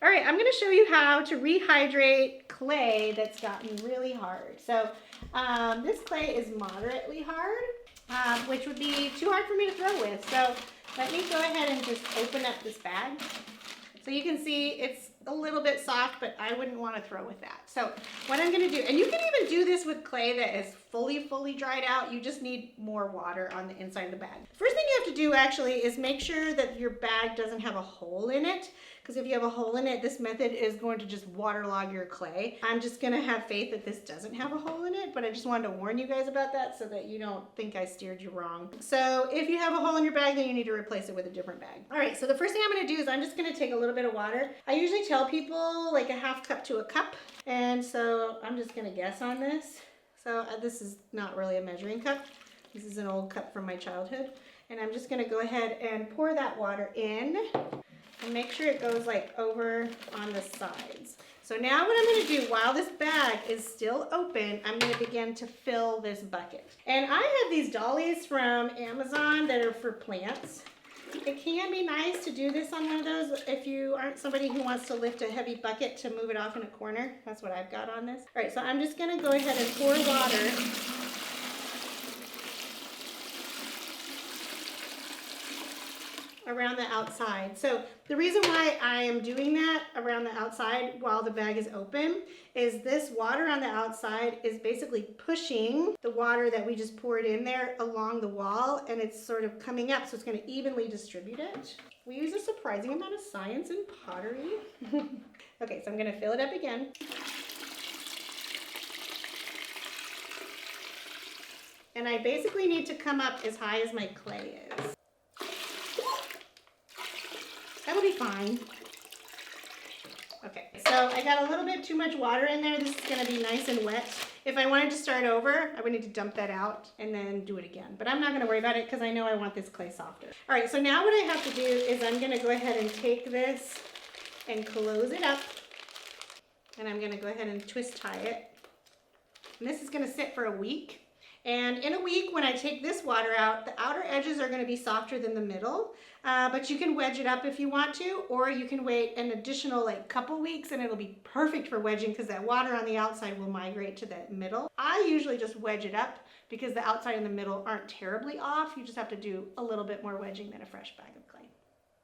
All right, I'm gonna show you how to rehydrate clay that's gotten really hard. So this clay is moderately hard, which would be too hard for me to throw with. So let me go ahead and just open up this bag. So you can see it's a little bit soft, but I wouldn't want to throw with that. So what I'm going to do, and you can even do this with clay that is fully dried out. You just need more water on the inside of the bag. First thing you have to do actually is make sure that your bag doesn't have a hole in it. Because if you have a hole in it, this method is going to just waterlog your clay. I'm just going to have faith that this doesn't have a hole in it, but I just wanted to warn you guys about that so that you don't think I steered you wrong. So if you have a hole in your bag, then you need to replace it with a different bag. All right, so the first thing I'm going to do is I'm just going to take a little bit of water. I usually tell people like a half cup to a cup, and so I'm just going to guess on this. So this is not really a measuring cup. This is an old cup from my childhood, and I'm just going to go ahead and pour that water in. And make sure it goes like over on the sides. So now what I'm going to do while this bag is still open, I'm going to begin to fill this bucket. And I have these dollies from Amazon that are for plants. It can be nice to do this on one of those if you aren't somebody who wants to lift a heavy bucket to move it off in a corner. That's what I've got on this. All right, so I'm just going to go ahead and pour water around the outside. So the reason why I am doing that around the outside while the bag is open is this water on the outside is basically pushing the water that we just poured in there along the wall, and it's sort of coming up, so it's going to evenly distribute it. We use a surprising amount of science in pottery. Okay, so I'm going to fill it up again. And I basically need to come up as high as my clay is. That'll be fine. Okay, so I got a little bit too much water in there. This is gonna be nice and wet. If I wanted to start over, I would need to dump that out and then do it again. But I'm not gonna worry about it because I know I want this clay softer. All right, so now what I have to do is I'm gonna go ahead and take this and close it up. And I'm gonna go ahead and twist tie it. And this is gonna sit for a week. And in a week, when I take this water out, the outer edges are going to be softer than the middle, but you can wedge it up if you want to, or you can wait an additional like couple weeks and it'll be perfect for wedging because that water on the outside will migrate to the middle. I usually just wedge it up because the outside and the middle aren't terribly off. You just have to do a little bit more wedging than a fresh bag of clay.